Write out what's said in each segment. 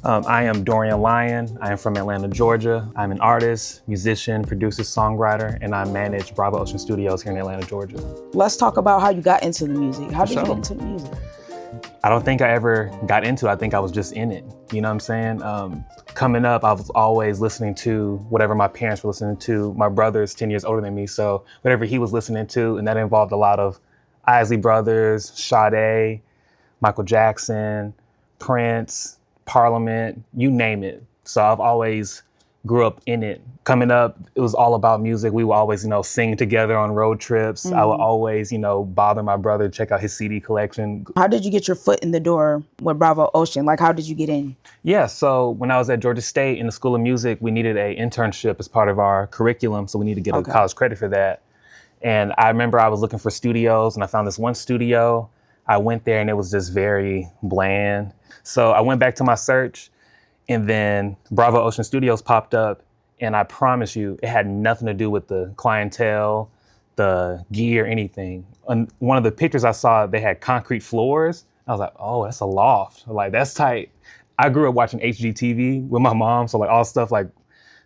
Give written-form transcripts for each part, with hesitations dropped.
I am Dorian Lion. I am from Atlanta, Georgia. I'm an artist, musician, producer, songwriter, and I manage Bravo Ocean Studios here in Atlanta, Georgia. Let's talk about how you got into the music. How did you sure. get into the music? I don't think I ever got into it. I think I was just in it. You know what I'm saying? Coming up, I was always listening to whatever my parents were listening to. My brother is 10 years older than me, so whatever he was listening to, and that involved a lot of Isley Brothers, Sade, Michael Jackson, Prince, Parliament, you name it. So I've always grew up in it. Coming up, it was all about music. We would always, sing together on road trips. I would always, bother my brother to check out his CD collection. How did you get your foot in the door with Bravo Ocean? Like, how did you get in? Yeah, so when I was at Georgia State in the School of Music, we needed an internship as part of our curriculum, so we needed to get a college credit for that. And I remember I was looking for studios, and I found this one studio. I went there, and it was just very bland. So I went back to my search, and then Bravo Ocean Studios popped up, and I promise you, it had nothing to do with the clientele, the gear, anything. On one of the pictures I saw, they had concrete floors. I was like, oh, that's a loft. Like, that's tight. I grew up watching HGTV with my mom, so like all stuff like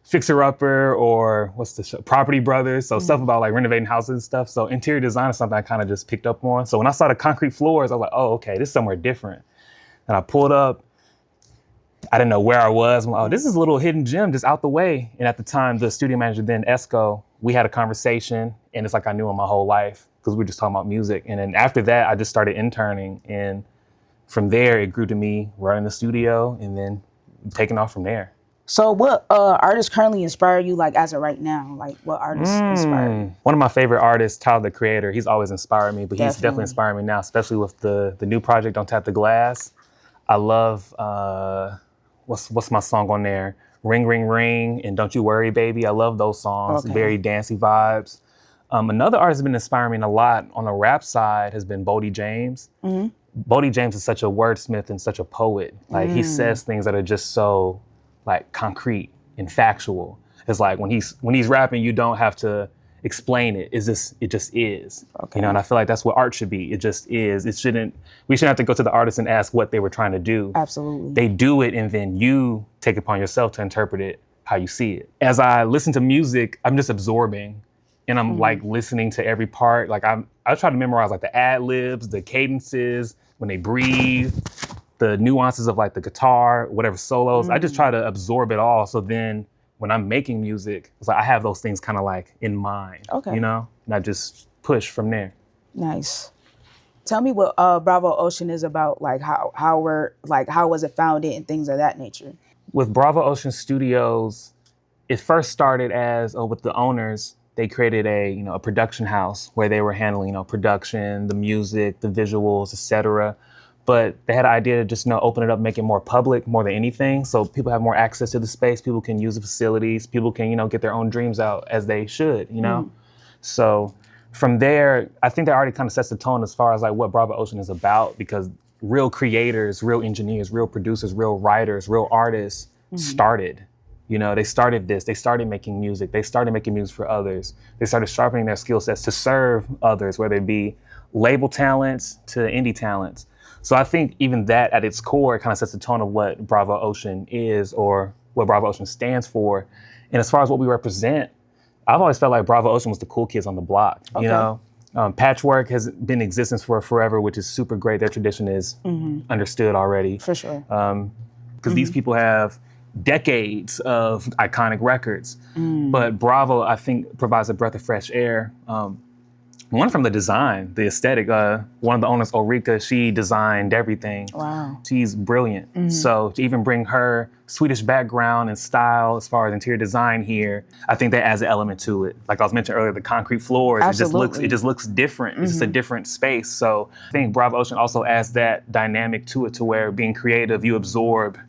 Fixer Upper or what's the show? Property Brothers. So stuff about like renovating houses and stuff. So interior design is something I kind of just picked up on. So when I saw the concrete floors, I was like, oh, okay, this is somewhere different. And I pulled up. I didn't know where I was. I'm like, oh, this is a little hidden gem just out the way. And at the time, the studio manager then, Esco, we had a conversation, and it's like I knew him my whole life because we were just talking about music. And then after that, I just started interning. And from there, it grew to me running the studio and then taking off from there. So what artists currently inspire you, like, as of right now? Like, what artists inspire you? One of my favorite artists, Tyler, the Creator, he's always inspired me, but he's definitely inspiring me now, especially with the new project, Don't Tap the Glass. I love, what's my song on there? Ring, Ring, Ring, and Don't You Worry, Baby. I love those songs, very dancey vibes. Another artist has been inspiring me a lot on the rap side has been Bodie James. Bodie James is such a wordsmith and such a poet. Like, he says things that are just so, like, concrete and factual. It's like when he's rapping, you don't have to explain it. It just is. And I feel like that's what art should be. It just is. We shouldn't have to go to the artist and ask what they were trying to do. Absolutely. They do it, and then you take it upon yourself to interpret it how you see it. As I listen to music, I'm just absorbing, and I'm like listening to every part. Like I try to memorize like the ad libs, the cadences, when they breathe, the nuances of like the guitar, whatever solos. I just try to absorb it all. So then when I'm making music, it's like I have those things kind of like in mind, and I just push from there. Nice. Tell me what Bravo Ocean is about, like how was it founded and things of that nature. With Bravo Ocean Studios, it first started as with the owners. They created a production house where they were handling production, the music, the visuals, etc. But they had an idea to just open it up, make it more public, more than anything. So people have more access to the space. People can use the facilities. People can get their own dreams out as they should. So from there, I think that already kind of sets the tone as far as like what Bravo Ocean is about, because real creators, real engineers, real producers, real writers, real artists started. They started this. They started making music. They started making music for others. They started sharpening their skill sets to serve others, whether it be label talents to indie talents. So I think even that at its core kind of sets the tone of what Bravo Ocean is or what Bravo Ocean stands for. And as far as what we represent, I've always felt like Bravo Ocean was the cool kids on the block. Patchwork has been in existence for forever, which is super great. Their tradition is understood already. For sure. Because these people have decades of iconic records. But Bravo, I think, provides a breath of fresh air. One from the design, the aesthetic. One of the owners, Ulrika, she designed everything. Wow. She's brilliant. So to even bring her Swedish background and style as far as interior design here, I think that adds an element to it. Like I was mentioning earlier, the concrete floors, it just looks different. It's just a different space. So I think Bravo Ocean also adds that dynamic to it, to where being creative, you absorb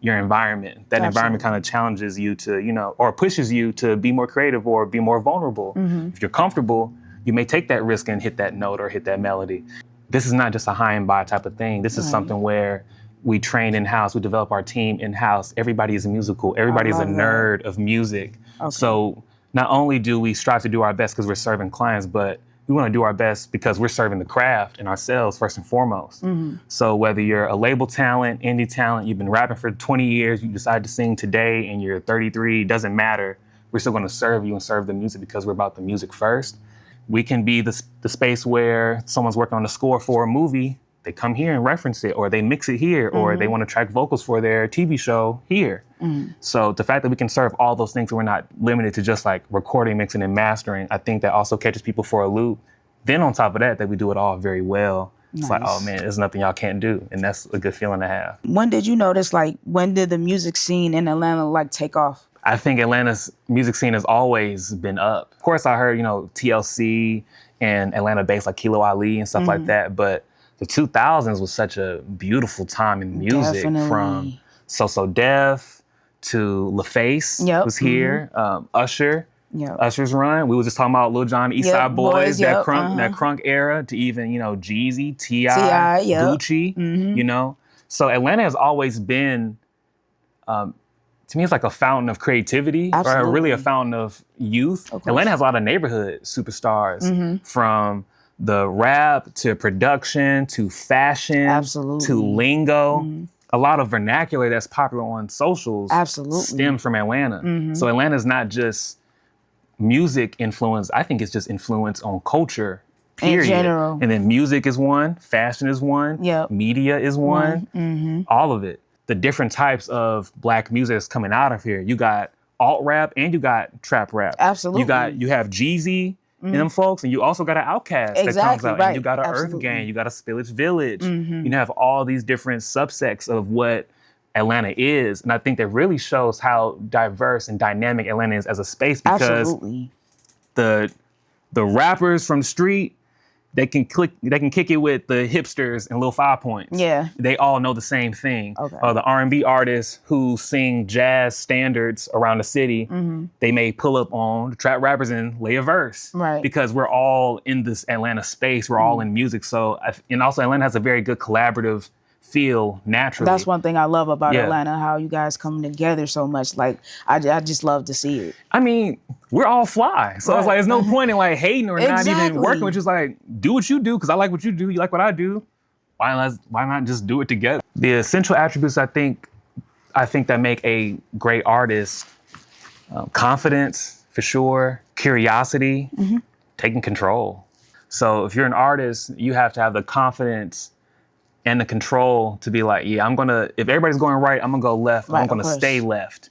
your environment. That environment kind of challenges you to, or pushes you to be more creative or be more vulnerable. If you're comfortable, you may take that risk and hit that note or hit that melody. This is not just a high and by type of thing. This is something where we train in-house, we develop our team in-house. Everybody is musical. Everybody is a nerd of music. So not only do we strive to do our best because we're serving clients, but we want to do our best because we're serving the craft and ourselves first and foremost. So whether you're a label talent, indie talent, you've been rapping for 20 years, you decide to sing today and you're 33, doesn't matter. We're still going to serve you and serve the music because we're about the music first. We can be the space where someone's working on a score for a movie, they come here and reference it, or they mix it here, or they want to track vocals for their TV show here. So the fact that we can serve all those things and we're not limited to just like recording, mixing, and mastering, I think that also catches people for a loop. Then on top of that we do it all very well. It's like, oh man, there's nothing y'all can't do. And that's a good feeling to have. When did you notice, like, when did the music scene in Atlanta like take off? I think Atlanta's music scene has always been up. Of course, I heard, TLC and Atlanta-based like Kilo Ali and stuff like that. But the 2000s was such a beautiful time in music. Definitely. From So Def to LaFace was here. Usher, Usher's run. We were just talking about Lil Jon, Eastside Boys, that crunk era, to even, Jeezy, T.I., Gucci, So Atlanta has always been, to me, it's like a fountain of creativity, or really a fountain of youth. Atlanta has a lot of neighborhood superstars, from the rap to production to fashion to lingo. A lot of vernacular that's popular on socials stems from Atlanta. So Atlanta's not just music influence. I think it's just influence on culture, period. In general. And then music is one, fashion is one, media is one, all of it. The different types of Black music that's coming out of here. You got alt rap and you got trap rap. Absolutely. You have Jeezy and them folks, and you also got an Outkast that comes out, and you got an Earth Gang, you got a Spillage Village. You have all these different subsects of what Atlanta is, and I think that really shows how diverse and dynamic Atlanta is as a space, because the rappers from the street, they can kick it with the hipsters and Lil 5 Points. Yeah. They all know the same thing. The R&B artists who sing jazz standards around the city, they may pull up on the trap rappers and lay a verse. Because we're all in this Atlanta space. We're all in music. So, and also Atlanta has a very good collaborative feel naturally. That's one thing I love about Atlanta, how you guys come together so much. Like, I just love to see it. I mean, we're all fly. So it's like, there's no point in like hating or not even working. We're just like, do what you do, because I like what you do. You like what I do. Why not just do it together? The essential attributes I think that make a great artist, confidence, for sure, curiosity, taking control. So if you're an artist, you have to have the confidence and the control to be like, yeah, if everybody's going right, I'm gonna go left. I'm gonna stay left,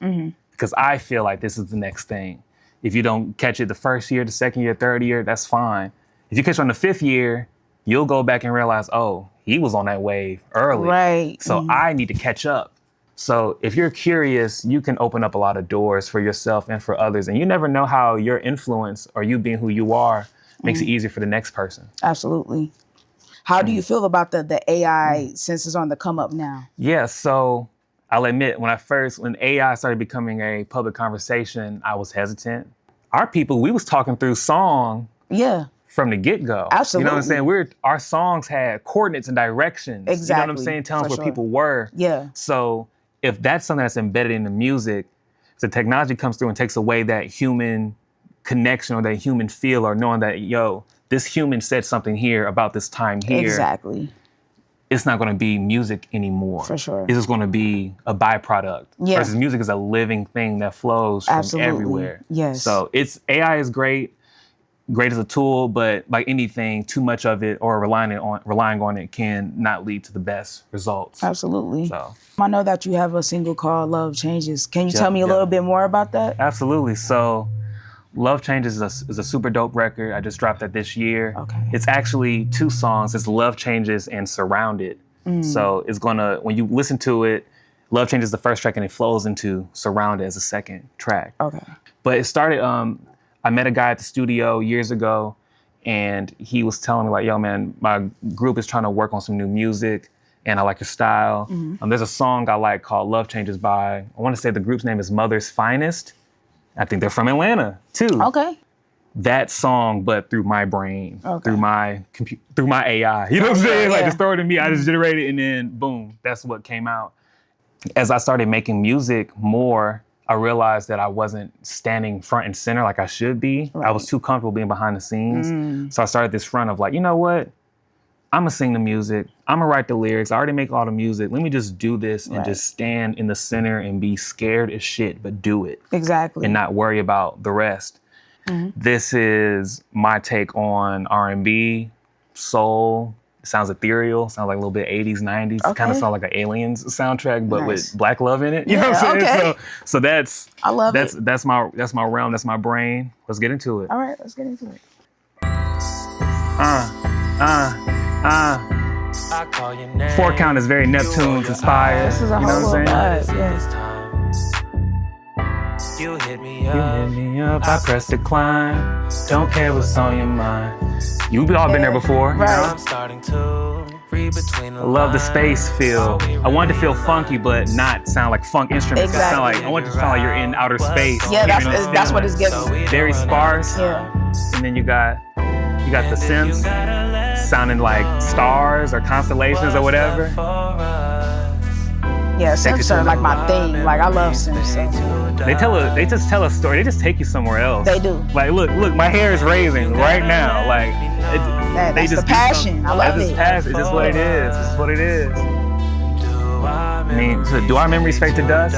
because I feel like this is the next thing. If you don't catch it the first year, the second year, third year, that's fine. If you catch it on the fifth year, you'll go back and realize, oh, he was on that wave early. So I need to catch up. So if you're curious, you can open up a lot of doors for yourself and for others. And you never know how your influence, or you being who you are, makes it easier for the next person. Absolutely. How do you feel about the AI since it's on the come up now? Yeah, so I'll admit, when AI started becoming a public conversation, I was hesitant. Our people, we was talking through song from the get-go. Absolutely. You know what I'm saying? Our songs had coordinates and directions. Exactly. You know what I'm saying? Telling us where people were. Yeah. So if that's something that's embedded in the music, the technology comes through and takes away that human connection or that human feel, or knowing that, this human said something here about this time here. Exactly. It's not going to be music anymore. For sure. It's just going to be a byproduct. Yeah. Versus music is a living thing that flows from everywhere. Yes. So AI is great as a tool, but like anything, too much of it or relying on it can not lead to the best results. Absolutely. So I know that you have a single called Love Changes. Can you tell me a little bit more about that? Absolutely. So Love Changes is a super dope record. I just dropped that this year. Okay. It's actually 2 songs. It's Love Changes and Surrounded. So it's when you listen to it, Love Changes is the first track and it flows into Surrounded as a second track. Okay. But it started, I met a guy at the studio years ago, and he was telling me like, yo man, my group is trying to work on some new music and I like your style. There's a song I like called Love Changes by, I want to say the group's name is Mother's Finest. I think they're from Atlanta too. Okay. That song, but through my brain, through my through my AI. You know what I'm saying? Like, just throw it to me. I just generated it, and then boom, that's what came out. As I started making music more, I realized that I wasn't standing front and center like I should be. Right. I was too comfortable being behind the scenes. So I started this front of like, you know what? I'm gonna sing the music. I'm gonna write the lyrics. I already make all the music. Let me just do this and just stand in the center and be scared as shit, but do it. Exactly. And not worry about the rest. This is my take on R&B, soul. It sounds ethereal. Sounds like a little bit 80s, 90s. Okay. Kind of sounds like an Aliens soundtrack, but Nice. with black love in it. You know what I'm saying? Okay. So that's I love it. that's my realm. That's my brain. Let's get into it. All right, let's get into it. I call your name. 4 count is very Neptune's inspired. This is a you know whole what I'm saying? vibe. Yeah. You hit me You up. hit me up, I press decline. Don't care what's on your mind. You've all been there before. Right. I'm starting to read between the I love the lines. space feel. I wanted to feel funky, but not sound like funk instruments. Exactly. I want it to sound like you're in outer space. Yeah, You know that's what it's So giving. we Very doing sparse. Yeah. And then you got the synths sounding like stars or constellations or whatever. Yeah, synths are like my thing. Like I love synths. So. They just tell a story. They just take you somewhere else. They do. Like, look, my hair is raising right now. Like, they That's just the do passion. something. I love It's it. passion. It's just what it is. It's what it is. I mean, so do our memories fade to dust?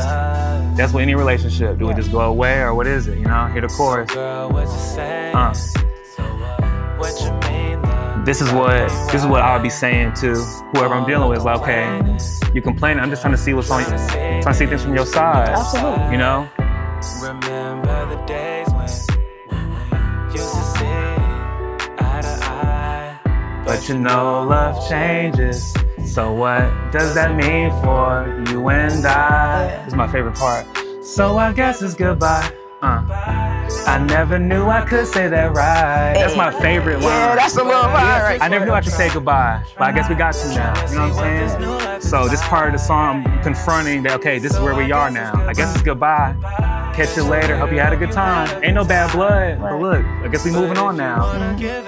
That's what any relationship. Do we just go away, or what is it? You know, hear the chorus. Girl, what you say? What you mean, love? This is what I would be saying to whoever I'm dealing with. It's like, okay, you complaining. I'm just trying to see what's on. Trying to see things from your side. Absolutely. You know. Remember the days when we used to see eye to eye. But you know love changes. So what does that mean for you and I? This is my favorite part. So I guess it's goodbye. I never knew I could say that right. That's my favorite line. Yeah, that's a little vibe right I never there. knew I could say goodbye, but I guess we got to now. You know what I'm saying? So this part of the song, I'm confronting that, okay, this is where we are now. I guess it's goodbye. Catch you later. Hope you had a good time. Ain't no bad blood. But look, I guess we moving on now.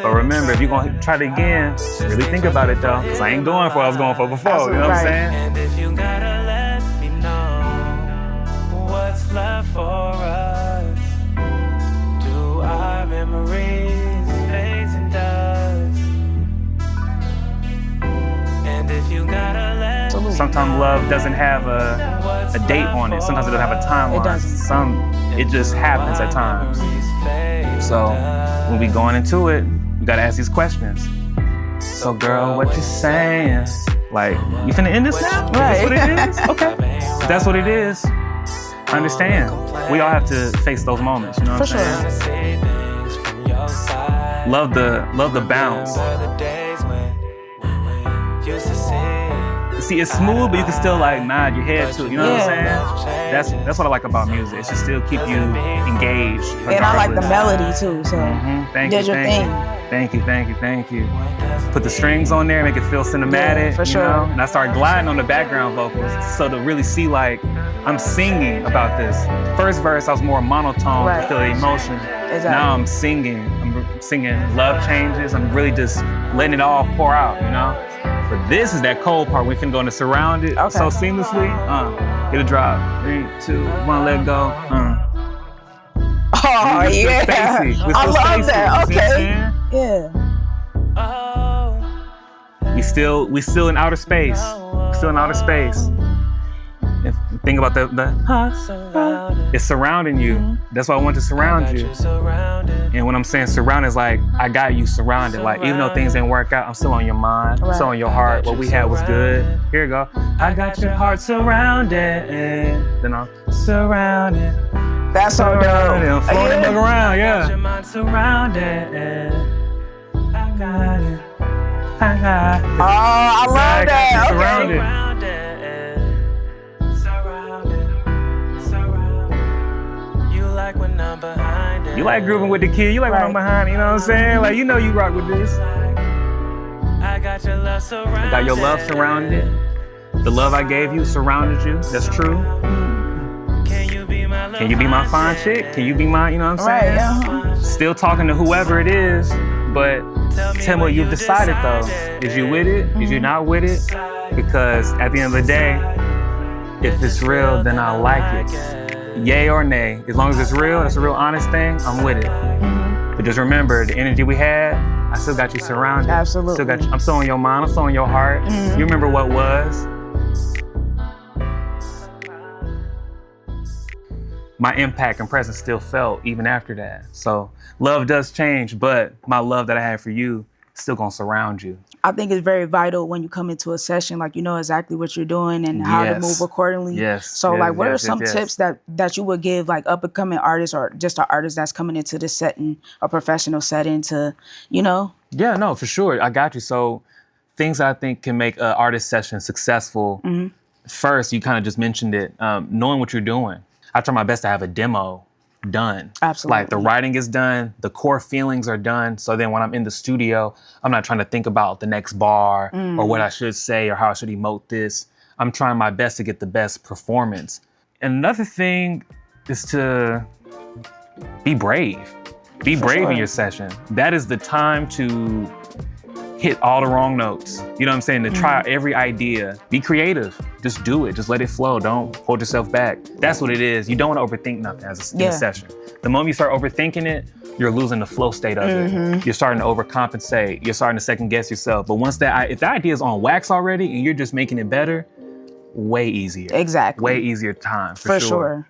But remember, if you're gonna try it again, really think about it though, because I ain't going for what I was going for before. You know what I'm saying? And if you gotta let me know what's left for us, do our memories fade to dust? And if you gotta let Sometimes love doesn't have a date on it. Sometimes it doesn't have a timeline. It doesn't. It just happens at times. So when we going into it, we gotta ask these questions. So girl, what you saying? Like, you finna end this now? That's what it is? Okay. If that's what it is, I understand. We all have to face those moments, you know what I'm saying? Love the bounce. See, it's smooth, but you can still like nod your head to it. You know what I'm saying? That's what I like about music. It should still keep you engaged. And I like the regardless. melody too. So Thank did you, your thank thing. you. Thank you. Put the strings on there, make it feel cinematic. Yeah, for you sure. know? And I start gliding on the background vocals, so to really see like I'm singing about this. First verse, I was more monotone, Right. to feel the emotion. Exactly. Now I'm singing love changes. I'm really just letting it all pour out, you know? But this is that cold part. We finna go into surrounded Okay. so seamlessly. Get a drop. 3, 2, 1, let go. Oh We're still yeah, spacey. We're still I love spacey. that. You see what I'm Okay, saying? yeah. We still in outer space. Still in outer space. If think about it's surrounding you. That's why I want to surround you. And when I'm saying surrounded, it's like I got you surrounded. Like even though things didn't work out, I'm still on your mind. I'm still on your heart. What we had was good. Here you go. I got your heart surrounded. Then I'm surrounded. That's so Surrounded. I'm dope. floating Yeah. around, yeah. Surrounded. I got it. I got it. Oh, I love that. Okay. Surrounded. You like grooving with the kid. You like when I'm behind. You know what I'm saying? Like you know you rock with this. I got your love surrounded. I got your love surrounded. The love I gave you surrounded you. That's true. Can you be my love? Can you be my fine chick? Can you be my, you know what I'm saying? Right. Still talking to whoever it is, but tell me what you've decided though. Is you with it? Is you not with it? Because at the end of the day, if it's real, then I like it. yay or nay. As long as it's real, it's a real honest thing, I'm with it. But just remember, the energy we had, I still got you surrounded. Absolutely. Still got you, I'm still in your mind, I'm still in your heart. You remember what was. My impact and presence still felt even after that. So love does change, but my love that I have for you is still gonna surround you. I think it's very vital when you come into a session, like you know exactly what you're doing and how to move accordingly. Yes. So yes, like, what yes, are some yes, tips that you would give like up and coming artists or just an artist that's coming into this setting, a professional setting to, you know? Yeah, no, for sure. I got you. So things I think can make an artist session successful. First, you kind of just mentioned it, knowing what you're doing. I try my best to have a demo done. Absolutely. Like the writing is done, the core feelings are done. So then when I'm in the studio, I'm not trying to think about the next bar or what I should say or how I should emote this. I'm trying my best to get the best performance. And another thing is to be brave. Be brave in your session. That is the time to hit all the wrong notes. You know what I'm saying? To try out every idea. Be creative. Just do it. Just let it flow. Don't hold yourself back. That's what it is. You don't want to overthink nothing as in a session. The moment you start overthinking it, you're losing the flow state of it. You're starting to overcompensate. You're starting to second guess yourself. But once if the idea is on wax already and you're just making it better, way easier. Exactly. Way easier time, For sure.